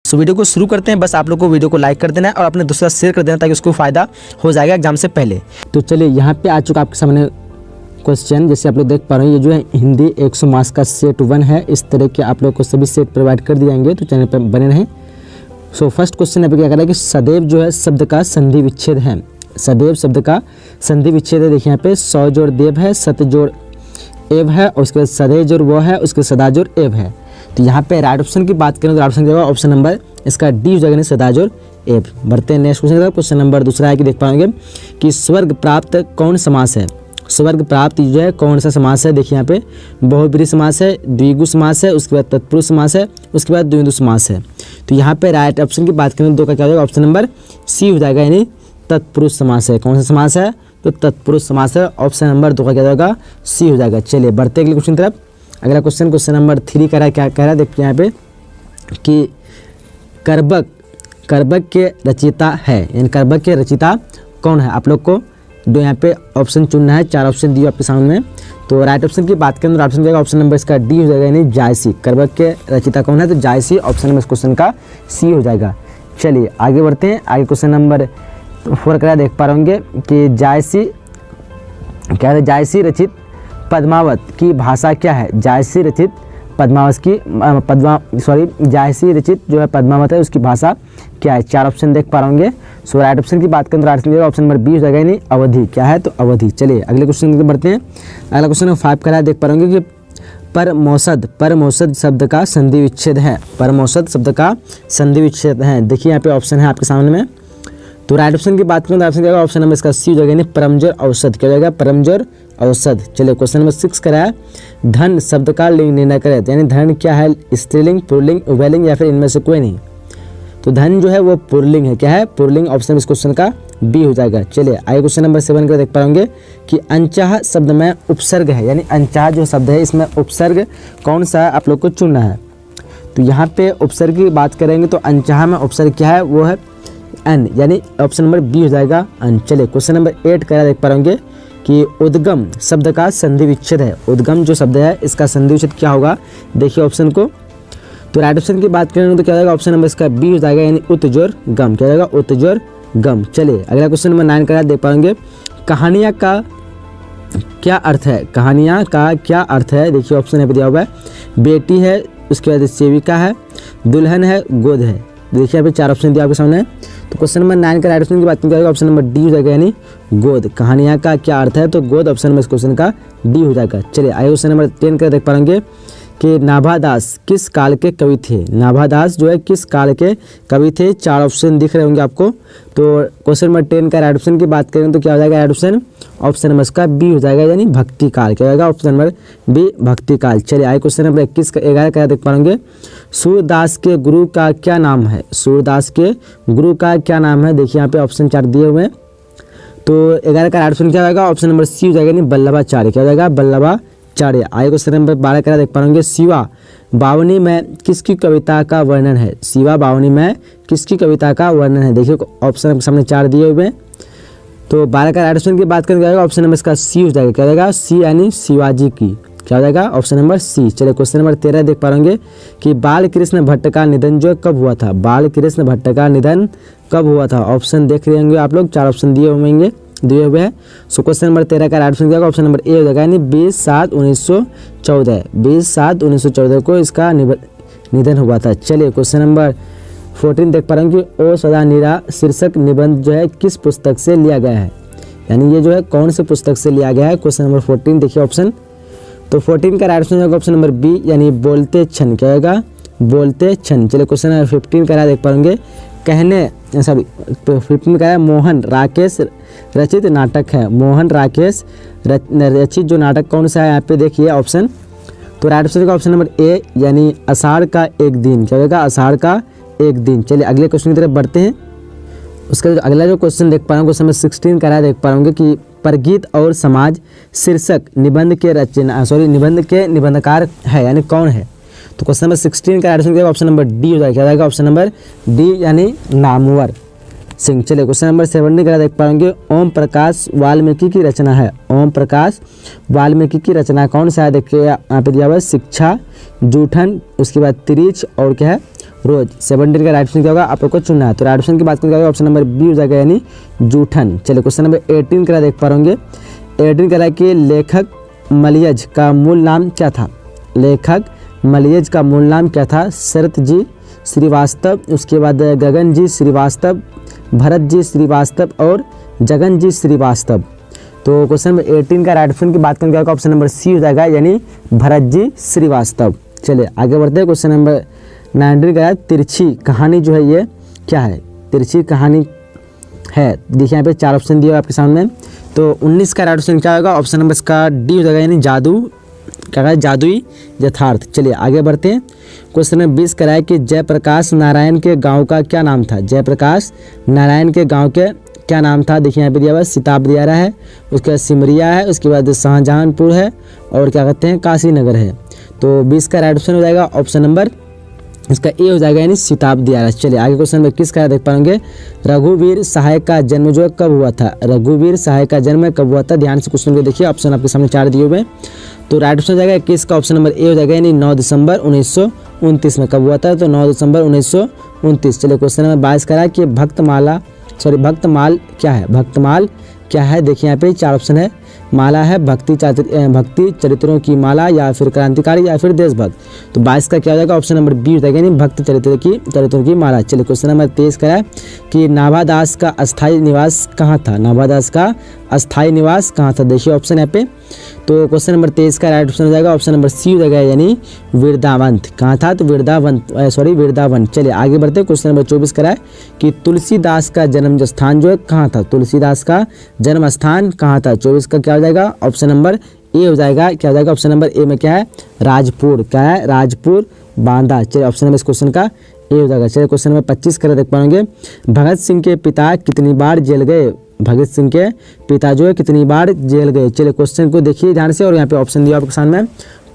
So video को शुरू करते हैं। बस आप लोग को वीडियो को लाइक कर देना है और अपने दूसरा शेयर कर देना ताकि उसको फ़ायदा हो जाएगा एग्जाम से पहले। तो चलिए यहाँ पे आ चुका आपके सामने क्वेश्चन। जैसे आप लोग देख पा रहे हैं ये जो है हिंदी 100 मार्क्स का सेट 1 है। इस तरह के आप लोग को सभी सेट प्रोवाइड कर दिए जाएंगे, तो चैनल पर बने रहें। सो फर्स्ट क्वेश्चन यहाँ पे क्या कर रहा है कि सदैव जो है शब्द का संधि विच्छेद है। सदैव शब्द का संधि विच्छेद है। देखिए यहाँ पे सौ जोड़ देव है, सत जोड़ एव है और उसके बाद सदैव जोड़ वो है, उसके सदा जोड़ एव है। तो यहाँ पे राइट ऑप्शन की बात करें तो राइट ऑप्शन जो है ऑप्शन नंबर इसका डी हो जाएगा, सदा जोड़ एव। बढ़ते हैं नेक्स्ट क्वेश्चन। क्वेश्चन नंबर दूसरा है कि देख पाएंगे कि स्वर्ग प्राप्त कौन समास है। स्वर्ग प्राप्त जो है कौन सा समास है। देखिए यहाँ पे बहुब्रीहि समास है, द्विगु समास है, उसके बाद तत्पुरुष समास है, उसके बाद द्वंद्व समास है। तो यहाँ पे राइट ऑप्शन की बात करें तो 2 का क्या हो जाएगा, ऑप्शन नंबर सी हो जाएगा, यानी तत्पुरुष समास है। कौन सा समास है, तो तत्पुरुष समास है। ऑप्शन नंबर 2 का क्या हो जाएगा, सी हो जाएगा। चलिए बढ़ते अगले क्वेश्चन तरफ। अगला क्वेश्चन क्वेश्चन नंबर 3 कह रहा है, क्या कह रहा है देखिए यहाँ पे कि कर्बक के रचयिता है, यानी कर्बक के रचयिता कौन है। आप लोग को दो यहाँ पे ऑप्शन चुनना है, 4 ऑप्शन दिए आपके सामने। तो राइट ऑप्शन की बात करें तो राइट ऑप्शन जाएगा ऑप्शन नंबर इसका डी हो जाएगा, यानी जायसी। कर्बक के रचयिता कौन है, तो जायसी। ऑप्शन नंबर इस क्वेश्चन का सी हो जाएगा। चलिए आगे बढ़ते हैं। आगे क्वेश्चन नंबर 4 का देख पा रहे होंगे कि जायसी क्या है, जायसी रचित पद्मावत की भाषा क्या है। जायसी रचित पद्मावत की जायसी रचित जो है पद्मावत है उसकी भाषा क्या है। 4 ऑप्शन देख पा रहे होंगे। सो राइट ऑप्शन की बात करें तो राइट ऑप्शन नंबर बी हो जाएगा, यानी अवधि। क्या है, तो अवधि। चलिए अगले क्वेश्चन की बढ़ते हैं। अगला क्वेश्चन 5 का देख पा रहे होंगे कि परमौसद शब्द का संधि विच्छेद है। परमौसद शब्द का संधि विच्छेद है। देखिए यहाँ पे ऑप्शन है आपके सामने में। तो राइट ऑप्शन की बात करें तो ऑप्शन जाएगा ऑप्शन नंबर इसका सी हो जाएगा, यानी परमजोर औषध। क्या हो जाएगा, परमजोर औषध। चलिए क्वेश्चन नंबर 6 कराया, धन शब्द का लिंग निर्णय करें। यानी धन क्या है, स्त्रीलिंग, पुल्लिंग, उभयलिंग या फिर इनमें से कोई नहीं। तो धन जो है वो पुल्लिंग है। क्या है, पुल्लिंग। ऑप्शन इस क्वेश्चन का बी हो जाएगा। चलिए आगे क्वेश्चन नंबर 7 का देख पाएंगे कि अनचाह शब्द में उपसर्ग है, यानी अनचाह जो शब्द है इसमें उपसर्ग कौन सा है आप लोग को चुनना है। तो यहाँ पे उपसर्ग की बात करेंगे तो अनचाह में उपसर्ग क्या है, वो है अन, यानी ऑप्शन नंबर बी हो जाएगा, अन। चलिए क्वेश्चन नंबर 8 का देख पा रहे कि उद्गम शब्द का संधि विच्छेद है। उद्गम जो शब्द है इसका संधि विच्छेद क्या होगा, देखिए ऑप्शन को। तो राइट ऑप्शन की बात करें तो क्या होगा, ऑप्शन नंबर इसका बी हो जाएगा, यानी उत्जोर गम। क्या होगा, उत्जोर गम। चलिए अगला क्वेश्चन नंबर 9 का देख पाएंगे, कहानियाँ का क्या अर्थ है। कहानियाँ का क्या अर्थ है, देखिए ऑप्शन यहाँ पे दिया हुआ है, बेटी है, उसके बाद सेविका है, दुल्हन है, गोद है। देखिए यहाँ पे 4 ऑप्शन दिया आपके सामने। तो क्वेश्चन नंबर 9 का राइट ऑप्शन की बात करें ऑप्शन नंबर डी हो जाएगा, यानी गोद। कहानियाँ का क्या अर्थ है, तो गोद। ऑप्शन नंबर इस क्वेश्चन का डी हो जाएगा। चलिए आगे क्वेश्चन नंबर 10 का देख पाएंगे कि नाभादास किस काल के कवि थे। नाभादास जो है किस काल के कवि थे। 4 ऑप्शन दिख रहे होंगे आपको। तो क्वेश्चन नंबर 10 का राइट ऑप्शन की बात करें तो क्या हो जाएगा, राइट ऑप्शन ऑप्शन नंबर इसका बी हो जाएगा, यानी भक्ति काल। क्या होगा, ऑप्शन नंबर बी, भक्ति काल। चलिए आगे क्वेश्चन नंबर 21 का 11 का देख पाएंगे, सूरदास के गुरु का क्या नाम है। सूरदास के गुरु का क्या नाम है, देखिए यहाँ पे ऑप्शन 4 दिए हुए हैं। तो 11 का राइट ऑप्शन क्या होगा, ऑप्शन नंबर सी हो जाएगा, यानी वल्लभाचार्य। क्या हो जाएगा, वल्लभाचार्य। आगे क्वेश्चन नंबर 12 का देख पाएंगे, शिवा बावनी में किसकी कविता का वर्णन है। शिवा बावनी में किसकी कविता का वर्णन है, देखिए ऑप्शन आपके सामने 4 दिए हुए हैं। तो 12 का राइट ऑप्शन की बात करेंगे ऑप्शन नंबर इसका सी हो जाएगा। क्या जाएगा, सी, यानी शिवाजी की। क्या हो जाएगा, ऑप्शन नंबर सी। चलिए क्वेश्चन नंबर 13 देख पा रहे कि बाल कृष्ण भट्ट का निधन जो कब हुआ था। बाल कृष्ण भट्ट का निधन कब हुआ था। ऑप्शन देख रहे होंगे आप लोग, 4 ऑप्शन दिए हुए हैं। सो क्वेश्चन नंबर 13 का राइट ऑप्शन क्या होगा, ऑप्शन नंबर ए हो जाएगा, यानी 20/7/1914। 20/7/1914 को इसका निधन हुआ था। चलिए क्वेश्चन नंबर 14 देख पा रहे हैं कि ओ सदा नीरा शीर्षक निबंध जो है किस पुस्तक से लिया गया है, यानी ये जो है कौन से पुस्तक से लिया गया है। क्वेश्चन नंबर 14 देखिए ऑप्शन। तो 14 का राइट ऑप्शन होगा ऑप्शन नंबर बी, यानी बोलते क्षण। क्या होगा, बोलते क्षण। चलिए क्वेश्चन नंबर 15 का देख पा रहे कहने 15 का है मोहन राकेश रचित नाटक है। मोहन राकेश रचित जो नाटक कौन सा है, यहाँ पे देखिए ऑप्शन। तो राइट ऑप्शन का ऑप्शन नंबर ए, यानी आषाढ़ का एक दिन। क्या होगा, आषाढ़ का एक दिन। चलिए अगले क्वेश्चन की तरफ बढ़ते हैं। उसका अगला जो क्वेश्चन देख पा रहे हैं क्वेश्चन नंबर 16 का देख पा रहे कि परगीत और समाज शीर्षक निबंध के निबंधकार है, यानी कौन है। तो क्वेश्चन नंबर 16 का आंसर ऑप्शन नंबर डी हो जाएगा। क्या जाएगा, ऑप्शन नंबर डी, यानी नामवर सिंह। चलिए क्वेश्चन नंबर 17 का देख पाएंगे, ओम प्रकाश वाल्मीकि की रचना है। ओम प्रकाश वाल्मीकि की रचना कौन सा है, देखिए यहाँ पे दिया हुआ है शिक्षा, जूठन, उसके बाद तिरिच और क्या है रोज। 17 का राइट ऑप्शन क्या होगा आप लोग को चुनना है। तो राइट ऑप्शन की बात करें ऑप्शन नंबर बी हो जाएगा यानी जूठन। चलिए क्वेश्चन नंबर 18 करा देख पा रहे 18 करा कि लेखक मलयज का मूल नाम क्या था। लेखक मलयज का मूल नाम क्या था। शरत जी श्रीवास्तव, उसके बाद गगन जी श्रीवास्तव, भरत जी श्रीवास्तव और जगन जी श्रीवास्तव। तो क्वेश्चन नंबर 18 का राइट ऑप्शन की बात करें क्या होगा ऑप्शन नंबर सी हो जाएगा यानी भरत जी श्रीवास्तव। चलिए आगे बढ़ते हैं। क्वेश्चन नंबर 19 का तिरछी कहानी जो है ये क्या है। तिरछी कहानी है, देखिए यहाँ पे 4 ऑप्शन दिए हुए आपके सामने। तो 19 का राइट ऑप्शन क्या होगा ऑप्शन नंबर इसका डी हो जाएगा यानी जादू, क्या है जादुई यथार्थ। चलिए आगे बढ़ते हैं। क्वेश्चन नंबर 20 कराए कि जयप्रकाश नारायण के गांव का क्या नाम था। जयप्रकाश नारायण के गांव के क्या नाम था। देखिए यहाँ पे दिया हुआ सीताब दिया है, उसके बाद सिमरिया है, उसके बाद शाहजहानपुर है और क्या कहते हैं काशी नगर है। तो 20 का राइट ऑप्शन हो जाएगा ऑप्शन नंबर इसका ए हो जाएगा यानी सीताब दिया। चलिए आगे क्वेश्चन नंबर 21 का देख पाएंगे। रघुवीर सहाय का जन्म जो कब हुआ था। रघुवीर सहाय का जन्म कब हुआ था। ध्यान से क्वेश्चन को देखिए, ऑप्शन आपके सामने 4 दिए हुए। तो राइट ऑप्शन हो जाएगा 21 का ऑप्शन नंबर ए हो जाएगा यानी 9 दिसंबर 1929 में कब हुआ था। तो 9 दिसंबर 1929। चलिए क्वेश्चन नंबर 22 करा कि भक्तमाल क्या है। भक्तमाल क्या है। देखिए यहाँ पे 4 ऑप्शन है। माला है भक्ति चरित्रों की माला, या फिर क्रांतिकारी, या फिर देशभक्त। तो 22 का क्या हो जाएगा ऑप्शन नंबर बी हो जाएगा यानी भक्ति चरित्रों की माला। चलिए क्वेश्चन नंबर 23 का है कि नाभादास का अस्थायी निवास कहाँ था। नाभादास का अस्थायी निवास कहाँ था। देखिए ऑप्शन यहाँ पे। तो क्वेश्चन नंबर 23 का राइट ऑप्शन हो जाएगा ऑप्शन नंबर सी हो जाएगा यानी वृंदावन। कहाँ था तो वृंदावन। चलिए आगे बढ़ते हैं। क्वेश्चन नंबर 24 का है कि तुलसीदास का जन्म स्थान जो है कहाँ था। तुलसीदास का जन्म स्थान कहाँ था। 24 का क्या हो जाएगा ऑप्शन नंबर ए हो जाएगा। क्या हो जाएगा ऑप्शन नंबर ए में क्या है राजपुर। क्या है राजपुर बांदा। चलिए ऑप्शन नंबर इस क्वेश्चन का ए हो जाएगा। चलिए क्वेश्चन नंबर 25 कर देख पाएंगे। भगत सिंह के पिता कितनी बार जेल गए। भगत सिंह के पिता जो है कितनी बार जेल गए। चलिए क्वेश्चन को देखिए ध्यान से और यहाँ पे ऑप्शन दिया आपके सामने।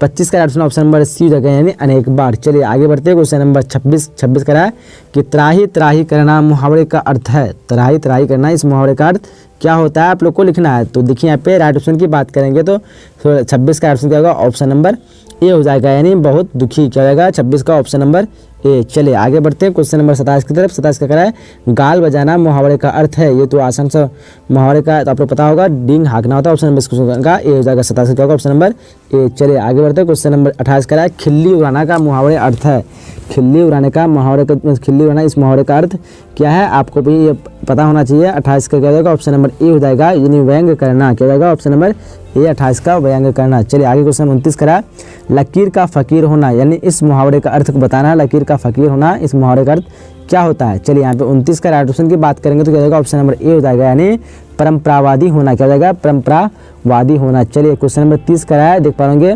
25 का ऑप्शन नंबर सी जगह यानी अनेक बार। चलिए आगे बढ़ते हैं। क्वेश्चन नंबर 26 करा है कि त्राही त्राही करना मुहावरे का अर्थ है। त्राही त्राही करना इस मुहावरे का अर्थ क्या होता है आप लोग को लिखना है। तो देखिए यहाँ पे राइट ऑप्शन की बात करेंगे तो 26 का ऑप्शन क्या होगा ऑप्शन नंबर ए हो जाएगा यानी बहुत दुखी। क्या होगा 26 का ऑप्शन नंबर ए। चलिए आगे बढ़ते हैं। क्वेश्चन नंबर 27 की तरफ। 27 का करा है गाल बजाना मुहावरे का अर्थ है। ये तो आसान सा मुहावरे का तो आप लोग पता होगा डींग हाँकना होता है। ऑप्शन नंबर का ए हो जाएगा। 27 का होगा ऑप्शन नंबर ए। चलिए आगे बढ़ते हैं। क्वेश्चन नंबर 28 करा है खिल्ली उड़ाना का मुहावरे अर्थ है। खिल्ली उड़ाने का मुहावरे का खिल्ली उड़ाना इस मुहावरे का अर्थ क्या है आपको भी ये पता होना चाहिए। 28 का क्या हो जाएगा ऑप्शन नंबर ए हो जाएगा यानी व्यंग करना। क्या हो जाएगा ऑप्शन नंबर ए 28 का व्यंग करना। चलिए आगे क्वेश्चन 29 करा लकीर का फकीर होना यानी इस मुहावरे का अर्थ को बताना। लकीर का फकीर होना इस मुहावरे का अर्थ क्या होता है। चलिए यहाँ पे 29 का राइट ऑप्शन की बात करेंगे तो क्या जाएगा ऑप्शन नंबर ए हो जाएगा यानी परंपरावादी होना। क्या हो जाएगा परंपरावादी होना। चलिए क्वेश्चन नंबर 30 करा है देख पाएंगे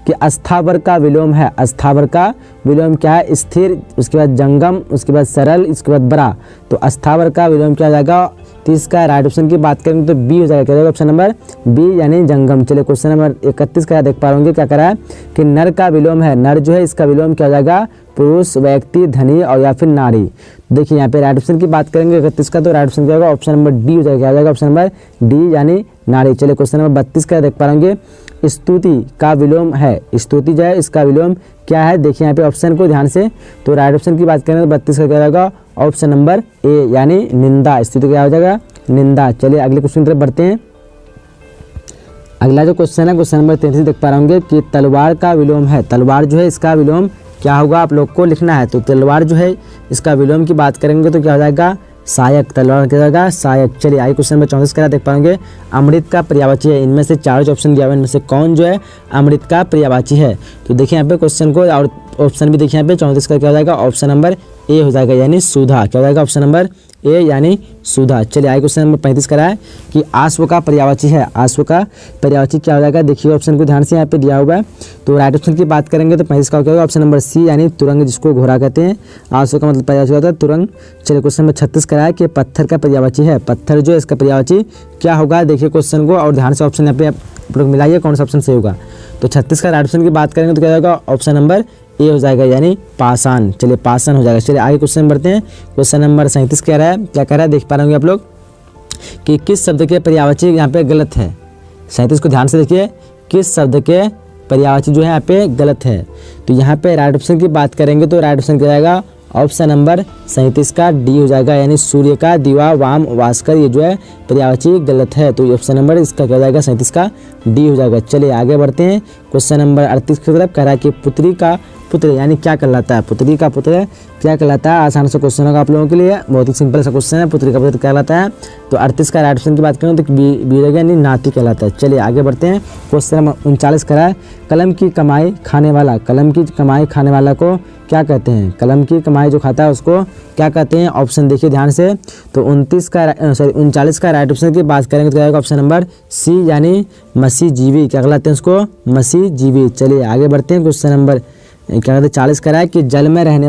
कि अस्थावर का विलोम है। अस्थावर का विलोम क्या है स्थिर, उसके बाद जंगम, उसके बाद सरल, इसके बाद बड़ा। तो अस्थावर का विलोम क्या हो जाएगा 30 का राइट ऑप्शन की बात करेंगे तो बी हो जाएगा। क्या जाएगा ऑप्शन नंबर बी यानी जंगम। चलिए क्वेश्चन नंबर 31 का देख पा रहे क्या करा है कि नर का विलोम है। नर जो है इसका विलोम क्या हो जाएगा पुरुष, व्यक्ति, धनी और या फिर नारी। देखिए यहाँ पे राइट ऑप्शन की बात करेंगे 31 का तो राइट ऑप्शन क्या होगा ऑप्शन नंबर डी हो जाएगा। क्या हो जाएगा ऑप्शन नंबर डी यानी नारी। चलिए क्वेश्चन नंबर 32 का देख पाएंगे स्तुति का विलोम है। स्तुति जो है इसका विलोम क्या है। देखिए यहाँ पे ऑप्शन को ध्यान से तो राइट ऑप्शन की बात करें तो 32 का क्या होगा ऑप्शन नंबर ए यानी निंदा। स्तुति क्या हो जाएगा निंदा। चलिए अगले क्वेश्चन की तरफ बढ़ते हैं। अगला जो क्वेश्चन है क्वेश्चन नंबर 33 देख पा रहे कि तलवार का विलोम है। तलवार जो है इसका विलोम क्या होगा आप लोग को लिखना है। तो तलवार जो है इसका विलोम की बात करेंगे तो क्या हो जाएगा सहायक। तलवार क्या होगा सहायक। चलिए आगे क्वेश्चन नंबर 34 का देख पाएंगे अमृत का पर्यायवाची है। इनमें से 4 ऑप्शन दिया हुआ है, इनमें से कौन जो है अमृत का पर्यायवाची है। तो देखिए यहाँ पे क्वेश्चन को और ऑप्शन भी देखिए यहाँ पे 34 का क्या हो जाएगा ऑप्शन नंबर ए हो जाएगा यानी सुधा। क्या हो जाएगा ऑप्शन नंबर ए यानी सुधा। चलिए आगे क्वेश्चन नंबर 35 करा है कि आश्व का पर्यायवाची है। आश्व का पर्यायवाची क्या हो जाएगा देखिए ऑप्शन को ध्यान से यहाँ पे दिया हुआ है। तो राइट ऑप्शन की बात करेंगे तो 35 का क्या होगा ऑप्शन नंबर सी यानी तुरंग जिसको घोड़ा कहते हैं। आश्व का मतलब पर्यायवाची होता है तुरंग। चलिए क्वेश्चन नंबर 36 करा है कि पत्थर का पर्यायवाची है। पत्थर जो है इसका पर्यायवाची क्या होगा देखिए क्वेश्चन को और ध्यान से ऑप्शन यहाँ पे आप लोग मिलाइए कौन सा ऑप्शन सही होगा। तो 36 का राइट ऑप्शन की बात करेंगे तो क्या होगा ऑप्शन नंबर ए हो जाएगा यानी पाषाण। चलिए पाषाण हो जाएगा। चलिए आगे क्वेश्चन बढ़ते हैं। क्वेश्चन नंबर 37 कह रहा है क्या कह रहा है देख पा रहे होंगे आप लोग कि किस शब्द के पर्यायवाची यहाँ पे गलत है। 37 को ध्यान से देखिए किस शब्द के पर्यायवाची जो है यहाँ पे गलत है। तो यहाँ पे राइट ऑप्शन की बात करेंगे तो राइट ऑप्शन क्या जाएगा ऑप्शन नंबर 37 का डी हो जाएगा, यानी सूर्य का दिवा वाम वास्कर, ये जो है पर्यायवाची गलत है। तो ऑप्शन नंबर इसका क्या हो जाएगा, 37 का डी हो जाएगा। चलिए आगे बढ़ते हैं क्वेश्चन नंबर 38 की तरफ। कह रहा है कि पुत्री का पुत्र यानी क्या कहलाता है, पुत्री का पुत्र क्या कहलाता है। आसान सा क्वेश्चन होगा आप लोगों के लिए, बहुत ही सिंपल सा क्वेश्चन है, पुत्री का पुत्र क्या कहलाता है। तो 38 का राइट ऑप्शन की बात करें तो बी रहेगा, यानी नाती कहलाता है। चलिए आगे बढ़ते हैं क्वेश्चन नंबर 39 करा है, कलम की कमाई खाने वाला, कलम की कमाई खाने वाला को क्या कहते हैं। कलम की कमाई जो खाता है उसको क्या कहते हैं। ऑप्शन देखिए ध्यान से। तो 39 का राइट ऑप्शन की बात करेंगे तो क्या होगा, ऑप्शन नंबर सी यानी मसीहजीवी क्या कहलाते हैं उसको, मसीहजीवी। चलिए आगे बढ़ते हैं क्वेश्चन नंबर क्या कहते हैं 40 करा है कि जल में रहने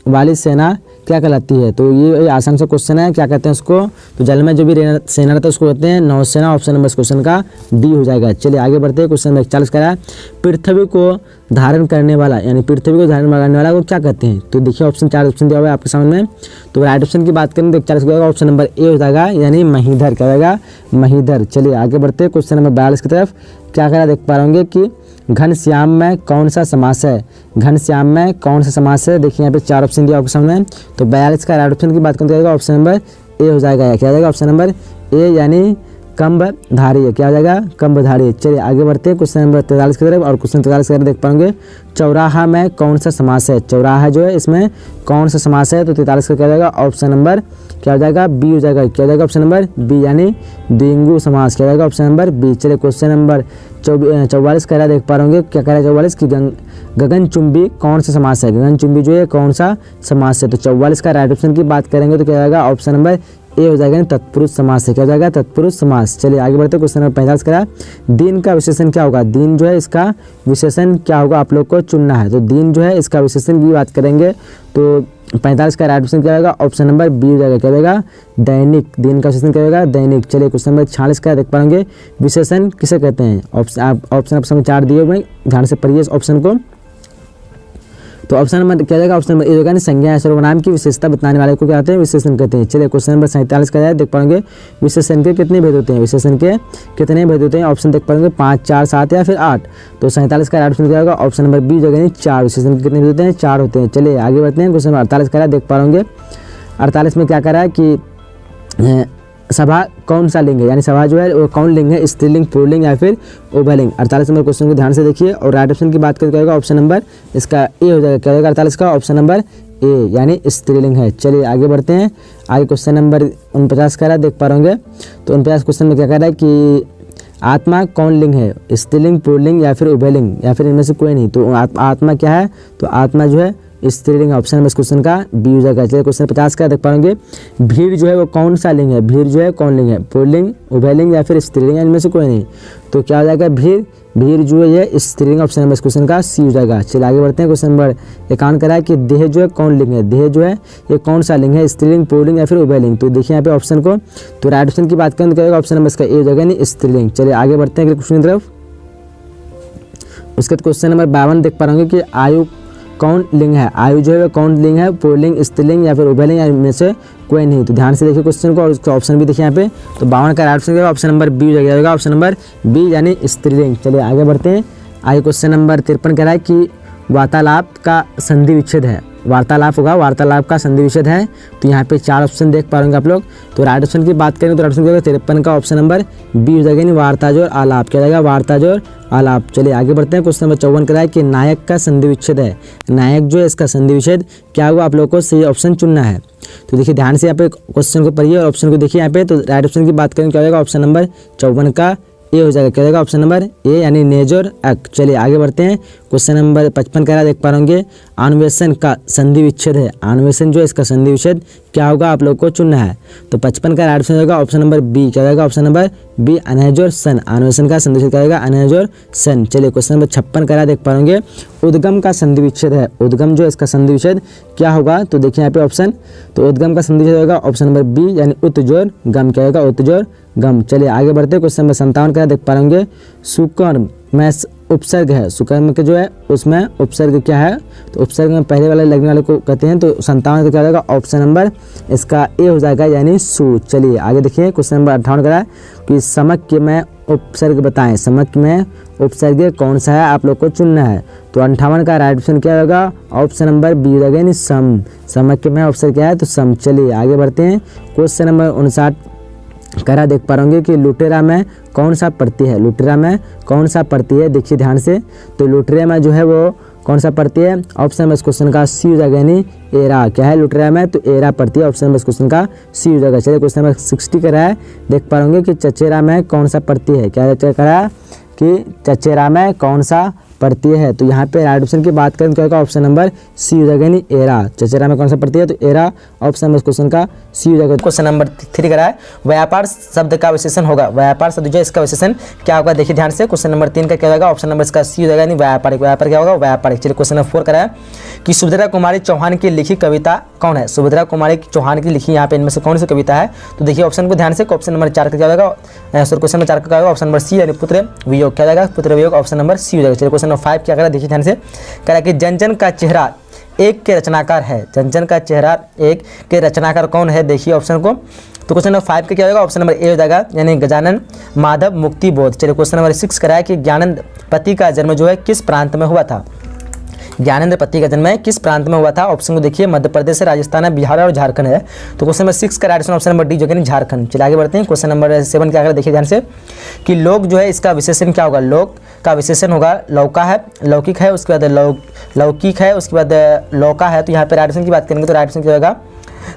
वाली सेना क्या कहलाती है। तो ये आसान सा क्वेश्चन है, क्या कहते हैं उसको। तो जल में जो भी सेना रहता है उसको कहते हैं नौसेना। ऑप्शन नंबर इस क्वेश्चन का डी हो जाएगा। चलिए आगे बढ़ते हैं क्वेश्चन नंबर 41 करा है, पृथ्वी को धारण करने वाला यानी पृथ्वी को धारण करने वाला को क्या कहते हैं। तो देखिए ऑप्शन 4 ऑप्शन दिया हुआ है आपके सामने में। तो राइट ऑप्शन की बात करें तो 41 का ऑप्शन नंबर ए हो जाएगा, यानी महीधर क्या होगा, महीधर। चलिए आगे बढ़ते हैं क्वेश्चन नंबर 42 की तरफ। क्या करा देख पा रहे कि घनश्याम में कौन सा समास है, घनश्याम में कौन सा समास है। देखिए यहाँ पे 4 ऑप्शन दिया आपके सामने। तो 42 का राइट ऑप्शन की बात करें तो ऑप्शन नंबर ए हो जाएगा। क्या हो जाएगा, ऑप्शन नंबर ए यानी कम्बधारी, क्या हो जाएगा, कम्बधारी। चलिए आगे बढ़ते हैं क्वेश्चन नंबर 43 की तरफ। और क्वेश्चन 43 की तरफ देख पाएंगे, चौराहा में कौन सा समास है, चौराहा जो है इसमें कौन सा समास है। तो 43 का क्या हो जाएगा, ऑप्शन नंबर क्या हो जाएगा, बी हो जाएगा। क्या हो जाएगा, ऑप्शन नंबर बी यानी द्विगु समास, क्या हो जाएगा, ऑप्शन नंबर बी। चलिए क्वेश्चन नंबर 44 कह रहा है, देख पा रहे क्या कह रहा है 44 की गगनचुंबी कौन सा समास है, गगनचुंबी जो है कौन सा समास है। तो 44 का राइट ऑप्शन की बात करेंगे तो क्या हो जाएगा, ऑप्शन नंबर ए हो जाएगा, तत्पुरुष समास है। क्या हो जाएगा, तत्पुरुष समास। चलिए आगे बढ़ते हैं क्वेश्चन नंबर 45 करा, दिन का विशेषण क्या होगा, दिन जो है इसका विशेषण क्या होगा आप लोग को चुनना है। तो दिन जो है इसका विशेषण की बात करेंगे तो 45 का राइट ऑप्शन क्या होगा, ऑप्शन नंबर बी हो जाएगा। क्या होगा, दैनिक, दिन का विशेषण क्या होगा, दैनिक। चलिए क्वेश्चन नंबर 46 का देख पाएंगे, विशेषण किसे कहते हैं। ऑप्शन 4 दिए हुए, ध्यान से पढ़िए इस ऑप्शन को। तो ऑप्शन नंबर क्या जाएगा, ऑप्शन नंबर ए होगा, संज्ञा या सर्वनाम की विशेषता बताने वाले को क्या कहते हैं, विशेषण कहते हैं। चलिए क्वेश्चन नंबर 47 का देख पाएंगे, विशेषण के कितने भेद होते हैं, विशेषण के कितने भेद होते हैं। ऑप्शन देख पाएंगे 5, 4, 7 या फिर 8। तो 47 का राइट ऑप्शन क्या होगा, ऑप्शन नंबर बी जगह 4। विशेषण के कितने भेद होते हैं, 4 होते हैं। चलिए आगे बढ़ते हैं क्वेश्चन नंबर 48 का देख पाएंगे। 48 में क्या कर रहा है कि सभा कौन सा लिंग है, यानी सभा जो है वो कौन लिंग है, स्त्रीलिंग, पुल्लिंग या फिर उभयलिंग। 48 नंबर क्वेश्चन को ध्यान से देखिए। और राइट ऑप्शन की बात करके ऑप्शन नंबर इसका ए हो जाएगा। क्या होगा 48 का, ऑप्शन नंबर ए यानी स्त्रीलिंग है। चलिए आगे बढ़ते हैं। आगे क्वेश्चन नंबर 49 का देख पा रहे होंगे। तो 49 क्वेश्चन में क्या कह रहा है कि आत्मा कौन लिंग है, स्त्रीलिंग, पुल्लिंग या फिर उभयलिंग या फिर इनमें से कोई नहीं। तो आत्मा क्या है, तो आत्मा जो है स्त्रीलिंग। ऑप्शन नंबर इस क्वेश्चन का बी हो जाएगा। चलिए क्वेश्चन 50 का देख पाएंगे, भीड़ जो है वो कौन सा लिंग है, भीड़ जो है कौन लिंग है, पुल्लिंग, उभयलिंग या फिर स्त्रीलिंग, इनमें से कोई नहीं। तो क्या हो जाएगा, भीड़, भीड़ जो है ये स्त्रीलिंग। ऑप्शन नंबर इस क्वेश्चन का सी हो जाएगा। चलिए आगे बढ़ते हैं। क्वेश्चन नंबर 51 करा है कि देह जो है कौन लिंग है, देह जो है ये कौन सा लिंग है, स्त्रीलिंग, पुल्लिंग या फिर उभयलिंग। तो देखिए यहाँ पे ऑप्शन को, तो राइट ऑप्शन की बात करें तो क्या होगा, ऑप्शन नंबर इसका ए हो जाएगा, यानी स्त्रीलिंग। चलिए आगे बढ़ते हैं अगले क्वेश्चन की तरफ। उसके बाद क्वेश्चन नंबर 52 देख पा रहे होंगे कि आयु कौन लिंग है, आयु जो है कौन लिंग है, पुल्लिंग, स्त्रीलिंग या फिर उभयलिंग या इनमें से कोई नहीं। तो ध्यान से देखिए क्वेश्चन को और उसका ऑप्शन भी देखिए यहाँ पे। तो 52 का right option option number B हो जाएगा, ऑप्शन नंबर बी यानी स्त्रीलिंग। चलिए आगे बढ़ते हैं। आगे क्वेश्चन नंबर 53 कह रहा है कि वार्तालाप का संधि विच्छेद है, वार्तालाप होगा, वार्तालाप का संधि विच्छेद है। तो यहाँ पे 4 ऑप्शन देख पा रहे आप लोग। तो राइट ऑप्शन की बात करें तो राइट ऑप्शन क्या होगा, 53 का ऑप्शन नंबर बी हो जाएगा, वार्ता जोड़ आलाप। क्या जाएगा, वार्ता जोड़ आलाप। चलिए आगे बढ़ते हैं। क्वेश्चन नंबर 54 कह रहा है कि नायक का संधि विच्छेद है, नायक जो है इसका संधि विच्छेद क्या होगा, आप लोग को सही ऑप्शन चुनना है। तो देखिए ध्यान से यहाँ पे क्वेश्चन को पढ़िए और ऑप्शन को देखिए यहाँ पे। तो राइट ऑप्शन की बात करें क्या होगा, ऑप्शन नंबर 54 का ए हो जाएगा। क्या जाएगा, ऑप्शन नंबर ए यानी नेजर अक। चलिए आगे बढ़ते हैं। क्वेश्चन नंबर 55 कह रहा देख पा रहे अन्वेषण का संधि विच्छेद है, अन्वेषण जो है इसका संधि विच्छेद क्या होगा, आप लोग को चुनना है। तो 55 का राइट ऑप्शन होगा ऑप्शन नंबर बी। क्या जाएगा, ऑप्शन नंबर बी अनहजोर सन, अन्वेषण का संधि विच्छेद क्या होगा, अनहजोर सन। चलिए क्वेश्चन नंबर 56 कह रहा देख पा रहे उद्गम का संधि विच्छेद है, उद्गम जो है इसका संधि विच्छेद क्या होगा। तो देखिए यहाँ पे ऑप्शन, तो उद्गम का संधि विच्छेद होगा ऑप्शन नंबर बी यानी उत्जोर गम। क्या होगा, उत्जोर गम। चलिए आगे बढ़ते हैं। क्वेश्चन नंबर 57 का देख पा रहे सुकर्म में उपसर्ग है, सुकर्म के जो है उसमें उपसर्ग क्या है, तो उपसर्ग में पहले वाले लगने वाले को कहते हैं। तो 57 का क्या होगा, ऑप्शन नंबर इसका ए हो जाएगा यानी सु। चलिए आगे देखिए। क्वेश्चन नंबर 58 का है कि समक्य में उपसर्ग बताएं। समक में उपसर्ग कौन सा है आप लोग को चुनना है। तो 58 का राइट ऑप्शन क्या होगा, ऑप्शन नंबर बी हो जाएगा, यानी सम। समक में उपसर्ग क्या है, तो सम। चलिए आगे बढ़ते हैं। क्वेश्चन नंबर 59 करा देख पा रहे कि लुटेरा में कौन सा प्रत्यय है। लुटेरा में कौन सा प्रत्यय है, देखिए ध्यान से। तो लुटेरा में जो है वो कौन सा प्रत्यय है, ऑप्शन नंबर इस क्वेश्चन का सी हो जाएगा, यानी एरा। क्या है लुटेरा में, तो एरा प्रत्यय, ऑप्शन नंबर इस क्वेश्चन का सी हो जाएगा। चलिए क्वेश्चन नंबर 60 करा है, देख पा रहे कि चचेरा में कौन सा प्रत्यय है। क्या करा कि चचेरा में कौन सा प्रत्यय है। तो यहाँ पे राइट ऑप्शन की बात करें तो क्या होगा, ऑप्शन नंबर सी हो जाएगा, यानी एरा। चचेरा में कौन सा प्रत्यय है, तो एरा, ऑप्शन नंबर इस क्वेश्चन का सी हो जाएगा। क्वेश्चन नंबर 3 करा है, व्यापार शब्द का विशेषण होगा। व्यापार शब्द जो है इसका विशेषण क्या होगा, देखिए ध्यान से। क्वेश्चन नंबर 3 का क्या होगा, ऑप्शन नंबर इसका सी हो जाएगा, यानी व्यापारिक। व्यापार क्या होगा, व्यापारिक। चलिए क्वेश्चन नंबर 4 करा है कि सुभद्रा कुमारी चौहान की लिखी कविता कौन है। सुभद्रा कुमारी चौहान की लिखी यहाँ पे इनमें से कौन सी कविता है, तो देखिए ऑप्शन को ध्यान से। ऑप्शन नंबर 4 का क्या होगा, क्वेश्चन नंबर 4 का क्या होगा, ऑप्शन नंबर सी, यानी पुत्र वियोग। क्या जाएगा, पुत्र वियोग, ऑप्शन नंबर सी हो जाएगा। चलिए क्वेश्चन नंबर 5 क्या करा, देखिए ध्यान से। कह रहा कि जन जन का चेहरा एक के रचनाकार है। जन जन का चेहरा एक के रचनाकार कौन है, देखिए ऑप्शन को। तो क्वेश्चन नंबर 5 का क्या होगा, ऑप्शन नंबर ए हो जाएगा, यानी गजानन माधव मुक्ति बोध। चलिए क्वेश्चन नंबर 6 करा है कि ज्ञानंद पति का जन्म जो है किस प्रांत में हुआ था। ज्ञानेंद्र पति का जन्म किस प्रांत में हुआ था, ऑप्शन को देखिए। मध्य प्रदेश है, राजस्थान है, बिहार और झारखंड है। तो क्वेश्चन नंबर 6 का right answer option number D जो है झारखंड। चलिए आगे बढ़ते हैं। क्वेश्चन नंबर 7 क्या कर देखिए ध्यान से कि लोक जो है इसका विशेषण क्या होगा। लोक का विशेषण होगा लौका है, लौकिक है, उसके बाद लौकिक है, उसके बाद लौका है। तो यहाँ पे राइट आंसर की बात करेंगे तो राइट आंसर क्या होगा,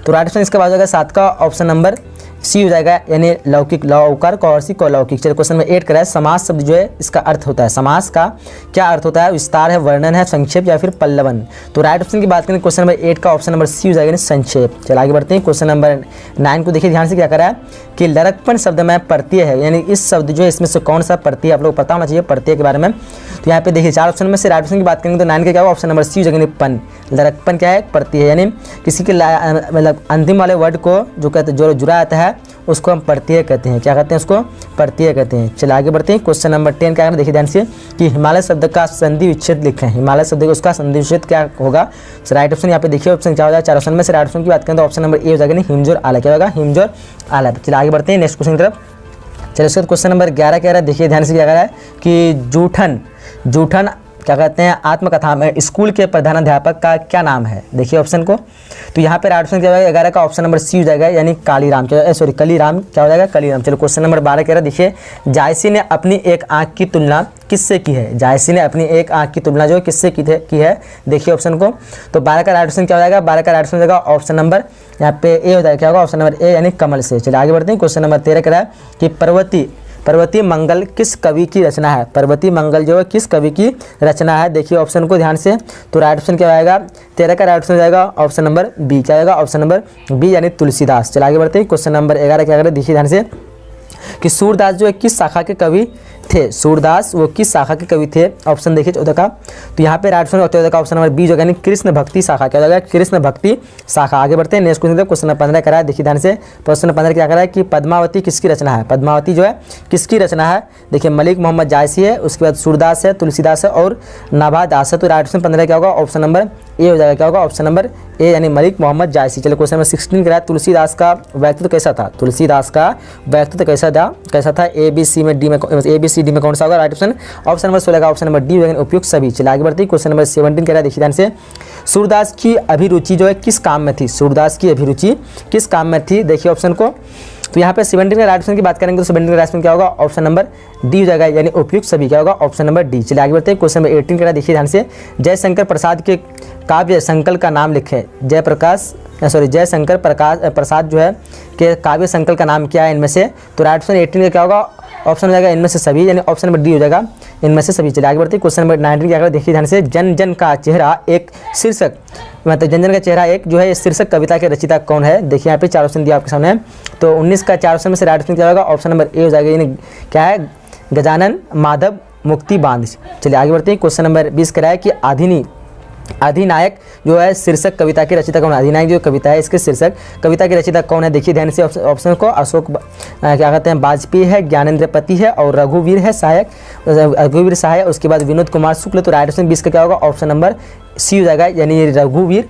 तो राइट आंसर इसका बाद होगा 7 का ऑप्शन नंबर सी हो जाएगा, यानी लौकिक, लौकर, कौरसी, कौलौकिक। चलिए क्वेश्चन में 8 करा है, समास शब्द जो है इसका अर्थ होता है। समास का क्या अर्थ होता है, विस्तार है, वर्णन है, संक्षेप या फिर पल्लवन। तो राइट ऑप्शन की बात करें क्वेश्चन नंबर 8 का ऑप्शन नंबर सी हो जाएगा, यानी संक्षेप। चलिए आगे बढ़ते हैं। क्वेश्चन नंबर 9 को देखिए ध्यान से, क्या करा है कि लड़कपन शब्द में प्रत्यय है, यानी इस शब्द जो है इसमें से कौन सा प्रत्यय आप लोग पता होना चाहिए प्रत्यय के बारे में। तो यहाँ पे देखिए 4 ऑप्शन में से राइट ऑप्शन की बात करेंगे तो 9 का क्या होगा, ऑप्शन नंबर सी हो जाएगा, पन। लड़कपन क्या है, प्रत्यय है, यानी किसी के मतलब अंतिम वाले वर्ड को जो कहते हैं, जो जुड़ा आता है उसको हम प्रत्यय कहते हैं। क्या कहते हैं, उसको प्रत्यय कहते हैं। चलिए आगे बढ़ते हैं। क्वेश्चन नंबर 10 क्या है, देखिए ध्यान से कि हिमालय शब्द का संधि विच्छेद लिखें। हिमालय शब्द का उसका संधि विच्छेद क्या होगा, राइट ऑप्शन यहाँ पे देखिए ऑप्शन क्या हो जाएगा। 4 ऑप्शन में से राइट ऑप्शन की बात करें तो ऑप्शन नंबर ए हो जाएगा, हिमजोर आला। क्या होगा, हिमजोर आला। चलिए आगे बढ़ते हैं नेक्स्ट क्वेश्चन की तरफ। चलिए उसके बाद क्वेश्चन नंबर 11 कह रहा है, देखिए ध्यान से क्या कह रहा है कि जूठन, जूठन क्या कहते हैं आत्मकथा में स्कूल के प्रधानाध्यापक का क्या नाम है, देखिए ऑप्शन को। तो यहाँ पे राइट ऑप्शन क्या होगा, 11 का ऑप्शन नंबर सी हो जाएगा, यानी कालीराम। कलीराम क्या हो जाएगा, कलीराम। चलो क्वेश्चन नंबर 12 कह रहा है, देखिए जायसी ने अपनी एक आंख की तुलना किससे की है। जायसी ने अपनी एक आंख की तुलना जो किससे की है, देखिए ऑप्शन को। तो 12 का राइट ऑप्शन क्या हो जाएगा, 12 का राइट ऑप्शन हो जाएगा ऑप्शन नंबर यहाँ पे ए हो जाएगा। क्या होगा, ऑप्शन नंबर ए, यानी कमल से। चलिए आगे बढ़ते हैं। क्वेश्चन नंबर 13 कह रहा है कि पर्वतीय मंगल किस कवि की रचना है। पर्वतीय मंगल जो है किस कवि की रचना है, देखिए ऑप्शन को ध्यान से। तो राइट ऑप्शन क्या आएगा, 13 का राइट ऑप्शन हो जाएगा ऑप्शन नंबर बी। क्या आएगा, ऑप्शन नंबर बी, यानी तुलसीदास। चलिए आगे बढ़ते हैं। क्वेश्चन नंबर 11 क्या करें, देखिए ध्यान से कि सूरदास जो है किस शाखा के कवि थे। सूरदास वो किस शाखा के कवि थे, ऑप्शन देखिए 14 का। तो यहाँ पे राइट ऑप्शन 14 का ऑप्शन नंबर बी जो यानी कृष्ण भक्ति शाखा। क्या होगा, कृष्ण भक्ति शाखा। आगे बढ़ते हैं नेक्स्ट क्वेश्चन। क्वेश्चन नंबर 15 करा है, देखिए ध्यान से। क्वेश्चन नंबर 15 क्या करा है कि पद्मावती किसकी रचना है। पद्मावती जो है किसकी रचना है, देखिए मलिक मोहम्मद जायसी है, उसके बाद सूरदास है, तुलसीदास है और नाभादास है। तो राइट ऑप्शन 15 क्या होगा, ऑप्शन नंबर ए हो जाएगा। क्या होगा, ऑप्शन नंबर ए, यानी मलिक मोहम्मद जायसी। चलो क्वेश्चन नंबर 16 करा है, तुलसीदास का व्यक्तित्व कैसा था। तुलसीदास का व्यक्तित्व कैसा था, ए बी सी में डी में, ए बी सी डी में कौन सा होगा राइट ऑप्शन, ऑप्शन नंबर 16 का ऑप्शन नंबर डी होगा, उपयुक्त सभी। चलिए आगे बढ़ते हैं। क्वेश्चन नंबर 17 कह रहा है, देखिए ध्यान से। सूरदास की अभिरुचि जो है किस काम में थी। सूरदास की अभिरुचि किस काम में थी, देखिए ऑप्शन को। तो यहाँ पे 17 का राइट ऑप्शन की बात करेंगे तो 17 का राइट ऑप्शन क्या होगा, ऑप्शन नंबर डी हो जाएगा, यानी उपयुक्त सभी। क्या होगा, ऑप्शन नंबर डी। चलिए आगे बढ़ते हैं। क्वेश्चन नंबर 18 कह रहा है, देखिए ध्यान से। जयशंकर प्रसाद के काव्य संकल का नाम लिखें। जयशंकर प्रसाद जो है के काव्य संकल का नाम क्या है इनमें से। तो राइट ऑप्शन 18 का क्या होगा, ऑप्शन हो जाएगा इनमें से सभी, यानी ऑप्शन नंबर डी हो जाएगा, इनमें से सभी। चलिए आगे बढ़ते हैं। क्वेश्चन नंबर 19 क्या करें, देखिए ध्यान से। जन जन का चेहरा एक शीर्षक, मतलब जन जन का चेहरा एक जो है इस शीर्षक कविता के रचयिता कौन है, देखिए यहाँ पे 4 ऑप्शन दिया आपके सामने। तो 19 का 4 ऑप्शन में से राइट ऑप्शन क्या होगा, ऑप्शन नंबर ए हो जाएगा, यानी क्या है गजानन माधव मुक्ति बांध। चलिए आगे बढ़ते हैं। क्वेश्चन नंबर 20 कह रहा है कि अधिनायक जो है शीर्षक कविता के रचयिता कौन है। अधिनायक जो कविता है इसके शीर्षक कविता के रचयिता कौन है, देखिए ध्यान से ऑप्शन को। अशोक क्या कहते हैं वाजपेयी है, ज्ञानेंद्र पति है और रघुवीर है सहायक, रघुवीर सहाय, उसके बाद विनोद कुमार शुक्ल। तो राइट ऑप्शन 20 का क्या होगा, ऑप्शन नंबर सी हो जाएगा, यानी रघुवीर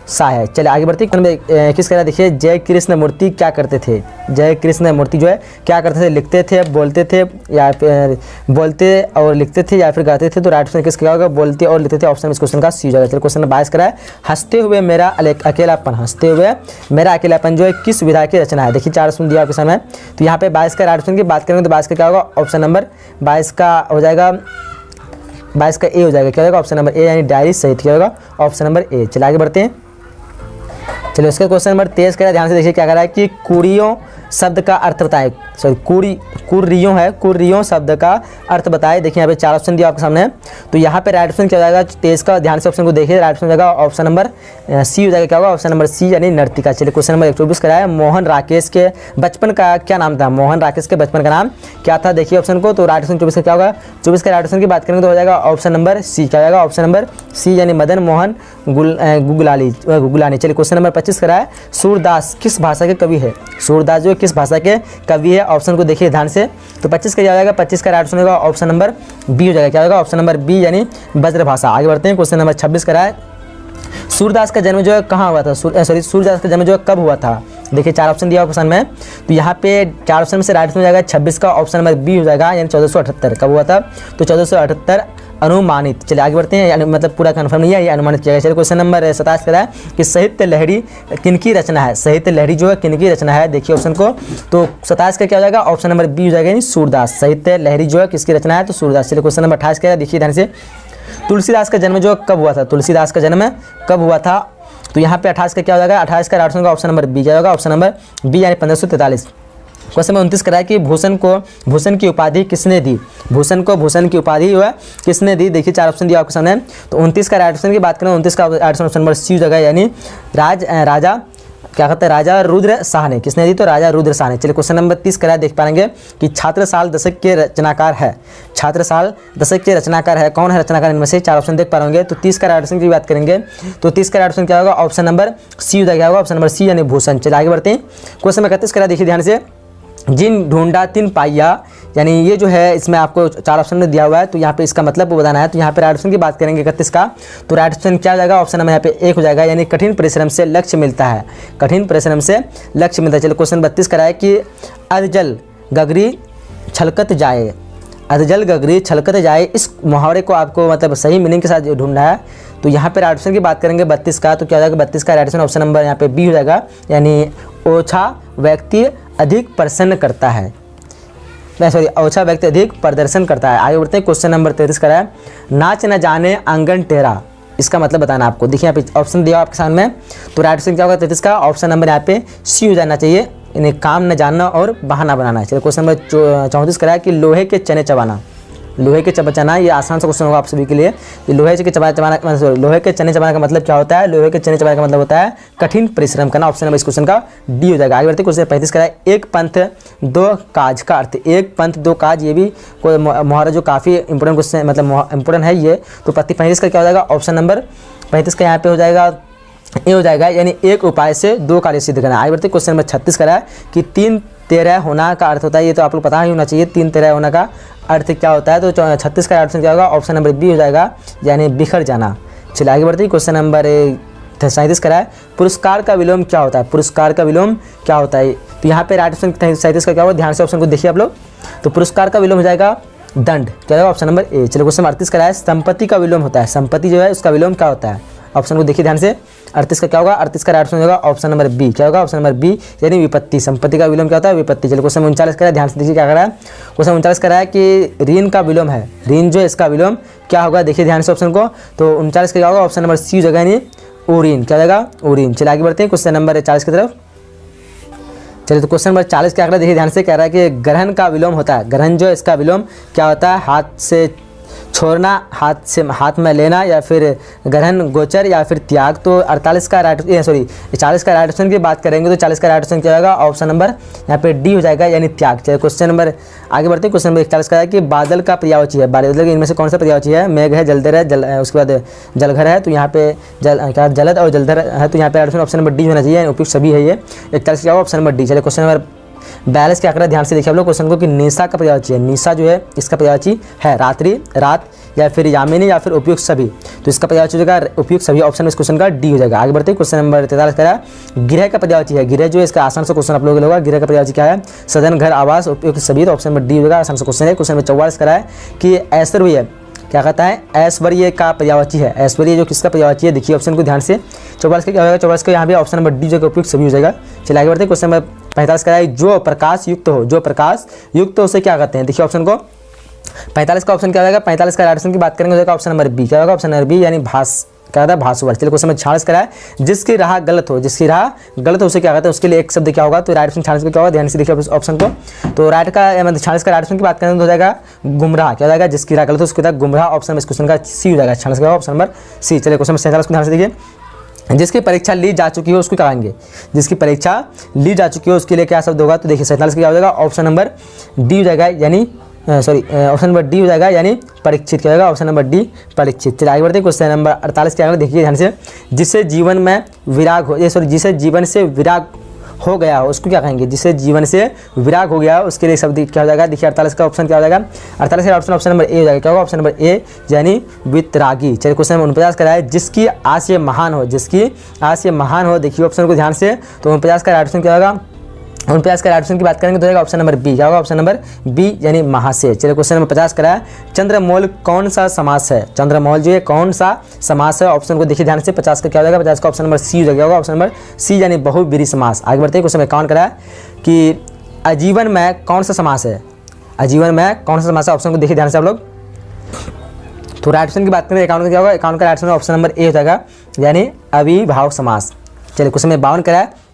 सा है। चलिए आगे बढ़ते हैं। किस कह देखिए, जय कृष्ण मूर्ति क्या करते थे। जय कृष्ण मूर्ति जो है क्या करते थे, लिखते थे, बोलते थे, या फिर बोलते और लिखते थे या फिर गाते थे। तो राइट ऑप्शन किसका होगा, बोलते और लिखते थे। ऑप्शन इस क्वेश्चन का सी हो जाएगा। चलिए क्वेश्चन नंबर 22 करा है, हंसते हुए मेरा अकेलापन, हंसते हुए मेरा अकेलापन जो है किस विधा की रचना है। देखिए 4 ऑप्शन दिया आपके सामने। तो यहाँ पे 22 का राइट ऑप्शन की बात करेंगे तो 22 का क्या होगा, ऑप्शन नंबर 22 का हो जाएगा, 22 का ए हो जाएगा। क्या होगा, ऑप्शन नंबर ए, यानी डायरी सहित क्या होगा, ऑप्शन नंबर ए। चलिए आगे बढ़ते हैं। चलिए उसके क्वेश्चन नंबर 23 करा, ध्यान से देखिए क्या कह रहा है कि कुरियों शब्द का अर्थ बताएं। सॉरी कुर्रियों है, कुर्रियों शब्द का अर्थ बताएं। देखिए यहाँ पे 4 ऑप्शन दिया आपके सामने। तो यहाँ पे राइट ऑप्शन क्या हो जाएगा, 23 का ध्यान से ऑप्शन को देखिए, राइट ऑप्शन हो जाएगा ऑप्शन नंबर सी हो जाएगा। क्या होगा, ऑप्शन नंबर सी यानी नर्तिका। चलिए क्वेश्चन नंबर 24 करा है, मोहन राकेश के बचपन का क्या नाम था। मोहन राकेश के बचपन का नाम क्या था, देखिए ऑप्शन को। तो राइट ऑप्शन 24 का क्या होगा, 24 का राइट ऑप्शन की बात करेंगे तो हो जाएगा ऑप्शन नंबर सी। क्या हो जाएगा, ऑप्शन नंबर सी यानी मदन मोहन गुगलानी। चलिए क्वेश्चन नंबर 25 करा है, सूरदास किस भाषा के कवि है। सूरदास जो किस भाषा के कवि है, ऑप्शन को देखिए ध्यान से। तो 25 का क्या हो जाएगा, 25 का राइट ऑप्शन होगा ऑप्शन नंबर बी हो जाएगा। क्या होगा, ऑप्शन नंबर बी यानी ब्रज भाषा। आगे बढ़ते हैं। क्वेश्चन नंबर 26 करा है, सूरदास का जन्म जो है कहाँ हुआ था। सूरदास का जन्म जो है कब हुआ था। देखिए 4 ऑप्शन दिया ऑप्शन में। तो यहाँ पे 4 ऑप्शन में से राइट ऑप्शन हो जाएगा 26 का ऑप्शन नंबर बी हो जाएगा, यानी 1478 कब हुआ था। तो 1478 अनुमानित। चलिए आगे बढ़ते हैं, मतलब पूरा कंफर्म नहीं है, ये अनुमानित किया गया। चलिए क्वेश्चन नंबर 27 करा है कि साहित्य लहरी किनकी रचना है। साहित्य लहरी जो है किनकी रचना है, देखिए ऑप्शन को। तो 27 का क्या हो जाएगा, ऑप्शन नंबर बी हो जाएगा, यानी सूरदास। साहित्य लहरी जो है किसकी रचना है, तो सूरदास। चलिए क्वेश्चन नंबर 28 का देखिए ध्यान से, तुलसीदास का जन्म जो कब हुआ था। तुलसीदास का जन्म कब हुआ था। तो यहाँ पे 28 का क्या हो जाएगा, 28 का राइट ऑप्शन का ऑप्शन नंबर बी क्या होगा, ऑप्शन नंबर बी यानी 1543। क्वेश्चन नंबर 29 कराया कि भूषण की उपाधि किसने दी। भूषण की उपाधि जो है किसने दी। देखिए 4 ऑप्शन दिया आपके सामने। तो 29 का राइट ऑप्शन की बात करें, 29 का राइट ऑप्शन नंबर सी हो जाएगा, यानी राजा क्या कहते हैं, राजा रुद्र शाह ने। किसने दी, तो राजा रुद्र शाह ने। चलिए क्वेश्चन नंबर 30 करा, देख पाएंगे कि छात्रसाल दशक के रचनाकार है। छात्रसाल दशक के रचनाकार है, कौन है रचनाकार, इनमें से 4 ऑप्शन देख पा रहे। तो 30 का राइट ऑप्शन की बात करेंगे तो 30 का राइट ऑप्शन क्या होगा, ऑप्शन नंबर सी हो जाएगा, ऑप्शन नंबर सी यानी भूषण। चलिए आगे बढ़ते हैं। क्वेश्चन नंबर 31 करा, देखिए ध्यान से, जिन ढूंढा तिन पाइया, यानी ये जो है इसमें आपको 4 ऑप्शन में दिया हुआ है। तो यहाँ पे इसका मतलब बताना है। तो यहाँ पे राइट ऑप्शन की बात करेंगे 31 का। तो राइट ऑप्शन क्या हो जाएगा, ऑप्शन नंबर यहाँ पे 1 हो जाएगा, यानी कठिन परिश्रम से लक्ष्य मिलता है। कठिन परिश्रम से लक्ष्य मिलता है। चलिए क्वेश्चन 32 कराए कि अधजल गगरी छलकत जाए। अधजल गगरी छलकत जाए, इस मुहावरे को आपको मतलब सही मीनिंग के साथ ढूंढना है। तो यहाँ पे राइट ऑप्शन की बात करेंगे 32 का। तो क्या हो जाएगा, 32 का राइट ऑप्शन ऑप्शन नंबर यहाँ पे बी हो जाएगा, यानी ओछा व्यक्ति अधिक प्रसन्न करता है। ओछा व्यक्ति अधिक प्रदर्शन करता है। आगे बढ़ते हैं। क्वेश्चन नंबर 33 करा है, नाच न जाने आंगन टेरा, इसका मतलब बताना आपको। देखिए यहाँ पे ऑप्शन दिया आपके सामने। तो राइट ऑप्शन क्या होगा 33 का, ऑप्शन नंबर यहाँ पे सी हो जाना चाहिए, इन्हें काम न जानना और बहाना बनाना है। चलिए क्वेश्चन नंबर 34 करा है कि लोहे के चने चबाना। लोहे के चबाना, ये आसान सा क्वेश्चन होगा आप सभी के लिए। लोहे के चबाना लोहे के चने चबाना का मतलब क्या होता है। लोहे के चने चबाना का मतलब होता है कठिन परिश्रम करना। ऑप्शन नंबर इस क्वेश्चन का डी हो जाएगा। आगे बढ़ते क्वेश्चन 35 का है, एक पंथ दो काज का अर्थ। एक पंथ दो काज, ये भी कोई मुहावरा जो काफ़ी इंपॉर्टेंट क्वेश्चन मतलब इंपॉर्टेंट है ये। तो 35 का क्या हो जाएगा, ऑप्शन नंबर 35 का यहाँ पे हो जाएगा ए हो जाएगा, यानी एक उपाय से 2 कार्य सिद्ध करना। आगे बढ़ते क्वेश्चन नंबर 36 करा है कि 3 13 होना का अर्थ होता है। ये तो आप लोग पता ही होना चाहिए 3 13 होना का अर्थ क्या होता है। तो 36 का ऑप्शन क्या होगा, ऑप्शन नंबर बी हो जाएगा, यानी बिखर जाना। चलिए आगे बढ़ते हैं। क्वेश्चन नंबर 37 करा है, पुरस्कार का विलोम क्या होता है। पुरस्कार का विलोम क्या होता है। तो यहाँ पे राइट ऑप्शन 37 का क्या होगा, ध्यान से ऑप्शन को देखिए आप लोग। तो पुरस्कार का विलोम हो जाएगा दंड। क्या होगा, ऑप्शन नंबर ए। चलिए क्वेश्चन 38 करा है, संपत्ति का विलोम होता है। संपत्ति जो है उसका विलोम क्या होता है, ऑप्शन को देखिए ध्यान से। 38 का क्या होगा, 38 का राइट ऑप्शन होगा ऑप्शन नंबर बी। क्या होगा, ऑप्शन नंबर बी यानी विपत्ति। संपत्ति का विलोम क्या होता है, विपत्ति। चलिए क्वेश्चन 39 करा है, ध्यान से देखिए क्या करा है। क्वेश्चन 39 करा है कि ऋण का विलोम है। ऋण जो है इसका विलोम क्या होगा, देखिए ध्यान से ऑप्शन को। तो 39 का क्या होगा, ऑप्शन नंबर सी जगह यानी ओरिन। क्या जाएगा, ओरिन। चलिए आगे बढ़ते हैं क्वेश्चन नंबर 40 की तरफ। चलिए तो क्वेश्चन नंबर 40 क्या करा, देखिए ध्यान से। कह रहा है कि ग्रहण का विलोम होता है। ग्रहण जो है इसका विलोम क्या होता है, हाथ से छोड़ना, हाथ में लेना, या फिर ग्रहण गोचर, या फिर त्याग। तो 40 का राइट ऑप्शन की बात करेंगे तो 40 का राइट ऑप्शन क्या होगा, ऑप्शन नंबर यहाँ पे डी हो जाएगा, यानी त्याग। चलिए क्वेश्चन नंबर आगे बढ़ते हैं। क्वेश्चन नंबर 41 का है कि बादल का पर्यायवाची है। बादल इनमें से कौन सा पर्यायवाची है, मेघ है, जलधर है, उसके बाद जलघर है। तो यहाँ पे जलद और जलधर है। तो यहाँ पे ऑप्शन नंबर डी होना चाहिए, उपयुक्त सभी है ये। 41 क्या होगा, ऑप्शन नंबर डी। चलिए क्वेश्चन नंबर 42 क्या कर रहा है, ध्यान से देखिए आप लोग क्वेश्चन को कि निशा का पर्यायवाची है, निशा जो है इसका पर्यायवाची है रात्रि, रात या फिर यामिनी या फिर उपयुक्त सभी। तो इसका पर्यायवाची हो जाएगा उपयुक्त सभी, ऑप्शन इस क्वेश्चन का डी हो जाएगा। आगे बढ़ते हैं क्वेश्चन नंबर 43 कह रहा है गृह का पर्यायवाची है, गृह जो है इसका आसान से क्वेश्चन आप लोगों को होगा, गृह का पर्यायवाची क्या है, सदन, घर, आवास, उपयुक्त सभी। तो ऑप्शन नंबर डी होगा, आसान से क्वेश्चन है। क्वेश्चन नंबर 44 कह रहा है कि ऐश्वर्य क्या कहता है, ऐश्वर्य का पर्यायवाची है, ऐश्वर्य जो किसका पर्यायवाची है, देखिए ऑप्शन को ध्यान से। 44 का क्या होगा, 44 का यहाँ पे ऑप्शन नंबर डी जो उपयुक्त सभी हो जाएगा। चलिए आगे बढ़ते हैं क्वेश्चन नंबर 45 का है जो प्रकाश युक्त हो, जो प्रकाश युक्त हो उसे क्या कहते हैं, देखिए ऑप्शन को। 45 का ऑप्शन क्या होगा, 45 का राइट ऑप्शन की बात करेंगे हो जाएगा ऑप्शन नंबर बी, क्या होगा ऑप्शन नंबर बी यानी क्या होता है, भास्वर। चलिए क्वेश्चन नंबर 46 करा है जिसकी राह गलत हो, जिसकी राह गलत हो उसे क्या कहते हैं, उसके लिए एक शब्द क्या होगा, तो राइट ऑप्शन 46 में क्या होगा, ध्यान से देखिए ऑप्शन को। तो राइट का मतलब 46 का राइट ऑप्शन की बात करेंगे तो हो जाएगा गुमराह, क्या हो जाएगा, जिसकी राह गलत हो उसके बाद गुमराह, ऑप्शन इस क्वेश्चन का सी हो जाएगा, 46 का ऑप्शन नंबर सी। चलिए क्वेश्चन नंबर 47 को ध्यान से देखिए जिसकी परीक्षा ली जा चुकी हो उसको कहेंगे, जिसकी परीक्षा ली जा चुकी हो उसके लिए क्या शब्द होगा, तो देखिए 47 का क्या हो जाएगा, ऑप्शन नंबर डी हो जाएगा, यानी ऑप्शन नंबर डी हो जाएगा यानी परीक्षित, क्या होगा ऑप्शन नंबर डी परीक्षित। चलिए आगे बढ़ते हैं क्वेश्चन नंबर 48 क्या होगा, देखिए ध्यान से जिससे जीवन में विराग हो, जिसे जीवन से विराग हो गया हो उसको क्या कहेंगे, जिसे जीवन से विराग हो गया उसके लिए शब्द क्या हो जाएगा, देखिए 48 का ऑप्शन क्या हो जाएगा, 48 का ऑप्शन नंबर ए हो जाएगा, क्या होगा ऑप्शन नंबर ए यानी वितरागी। चलिए क्वेश्चन नंबर 49 का है जिसकी आशय महान हो, जिसकी आशय महान हो, देखिए ऑप्शन को ध्यान से। तो 49 का ऑप्शन क्या होगा, 49 का ऑप्शन की बात करेंगे तो होगा ऑप्शन नंबर बी, क्या होगा ऑप्शन नंबर बी यानी महाशय। चलिए क्वेश्चन नंबर 50 करा है चंद्रमौल कौन सा समास है, चंद्रमौल जो है कौन सा समास है, ऑप्शन को देखिए ध्यान से। 50 का क्या हो जाएगा, 50 का ऑप्शन नंबर सी हो जाएगा, ऑप्शन नंबर सी यानी बहुब्रीहि समास। आगे बढ़ते हैं क्वेश्चन नंबर 51 करा है कि आजीवन में कौन सा समास है, आजीवन में कौन सा समास है, ऑप्शन को देखिए ध्यान से आप लोग। तो राइट ऑप्शन की बात करें 51 का क्या होगा, 51 का राइट ऑप्शन नंबर ए हो जाएगा यानी अविभाव समास। चलिए क्वेश्चन नंबर 52 करा है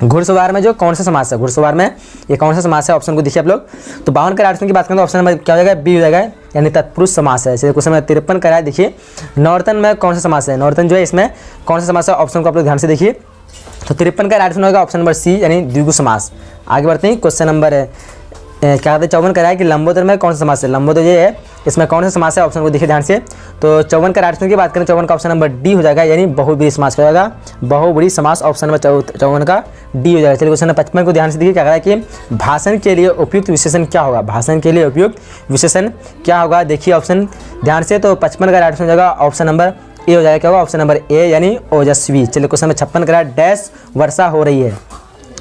घुड़सवार में जो कौन सा समास है, घुड़सवार में ये कौन सा समास है, ऑप्शन को देखिए आप लोग। तो 52 का ऑप्शन की बात करें तो ऑप्शन नंबर क्या हो जाएगा, बी हो जाएगा यानी तत्पुरुष समास है। चलिए क्वेश्चन नंबर 53 करा है, देखिए नौर्तन में कौन सा समास है, नौर्तन जो है इसमें कौन सा समास है, ऑप्शन को आप लोग ध्यान से देखिए। तो 53 का ऑप्शन होगा ऑप्शन नंबर सी यानी द्विगु समास। आगे बढ़ते हैं क्वेश्चन नंबर क्या कहते हैं 54 करा है कि लंबोदर में कौन सा समास है, लंबोदर ये है इसमें कौन सा समास है, ऑप्शन को देखिए ध्यान से। तो 54 का राइट ऑप्शन की बात करें 54 का ऑप्शन नंबर डी हो जाएगा यानी बहुब्रीहि समास हो जाएगा, बहुब्रीहि समास ऑप्शन नंबर 54 का डी हो जाएगा। चलिए क्वेश्चन नंबर 55 को ध्यान से देखिए क्या कह रहा है कि भाषण के लिए उपयुक्त विशेषण क्या होगा, भाषण के लिए उपयुक्त विशेषण क्या होगा, देखिए ऑप्शन ध्यान से। तो 55 का राइट ऑप्शन हो जाएगा ऑप्शन नंबर ए हो जाएगा, क्या होगा ऑप्शन नंबर ए यानी ओजस्वी। चलिए क्वेश्चन नंबर 56 का डैश वर्षा हो रही है,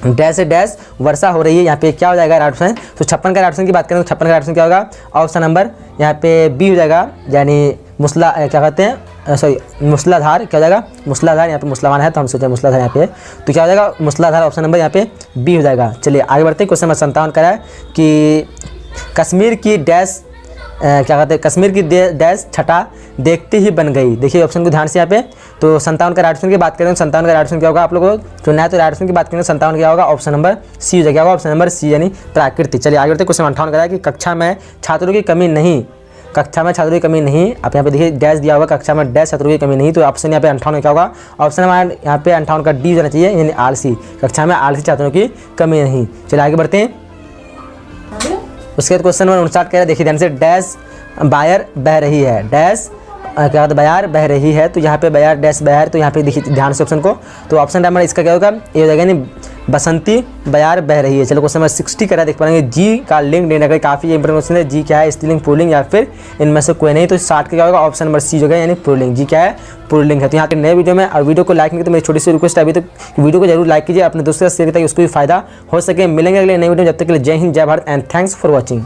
डैश से डैश वर्षा हो रही है, यहाँ पे क्या हो जाएगा राइट ऑप्शन। तो 56 का राइट ऑप्शन की बात करें तो 56 का राइट ऑप्शन क्या होगा, ऑप्शन नंबर यहाँ पे बी हो जाएगा यानी क्या कहते हैं मूसलाधार, क्या हो जाएगा मूसलाधार, यहाँ पे मूसलावान है तो हम सोचे मूसलाधार यहाँ पे, तो क्या हो जाएगा मूसलाधार, ऑप्शन नंबर यहाँ पे बी हो जाएगा। चलिए आगे बढ़ते हैं क्वेश्चन नंबर 57 का है कि कश्मीर की डैश क्या कहते हैं, कश्मीर की डैश छटा देखते ही बन गई, देखिए ऑप्शन को ध्यान से यहाँ पे। तो 57 का राइट ऑप्शन की बात करें तो 57 का राइट ऑप्शन क्या होगा, आप लोगों को चुनना है तो राइट ऑप्शन की बात करें 57 क्या होगा, ऑप्शन नंबर सी हो जाएगा, ऑप्शन नंबर सी यानी प्राकृति। चलिए आगे बढ़ते क्वेश्चन 58 का है कि कक्षा में छात्रों की कमी नहीं, कक्षा में छात्रों की कमी नहीं, आप यहाँ पे देखिए डैश दिया होगा, कक्षा में डैश छात्रों की कमी नहीं, तो ऑप्शन यहाँ पे 58 क्या होगा, ऑप्शन नंबर यहाँ पे 58 का डी जाना चाहिए यानी आलसी, कक्षा में आलसी छात्रों की कमी नहीं। चलिए आगे बढ़ते हैं उसके बाद क्वेश्चन नंबर 59 कह रहा है, देखिए ध्यान से डैश बायर बह रही है, डैश क्या होता है बयार बह रही है, तो यहाँ पे बयार डैश बयार, तो यहाँ पे देखिए ध्यान से ऑप्शन को। तो ऑप्शन नंबर इसका क्या होगा, ये हो जाएगा यानी बसंती बयार बह रही है। चलो क्वेश्चन नंबर 60 करा देख पाएंगे जी का लिंग देने का काफ़ी इंपॉर्टेंट क्वेश्चन है, जी क्या है स्त्रीलिंग पुल्लिंग या फिर इनमें से कोई नहीं। तो 60 का क्या होगा, ऑप्शन नंबर सी जो है यानी पुल्लिंग, जी क्या है पुल्लिंग है। तो यहाँ के नए वीडियो में और वीडियो को लाइक नहीं तो मेरी छोटी सी रिक्वेस्ट है अभी तक वीडियो को जरूर लाइक कीजिए, अपने दोस्तों से शेयर ताकि उसको भी फायदा हो सके। मिलेंगे अगले नए वीडियो, जब तक के लिए जय हिंद जय Bharat and thanks for watching.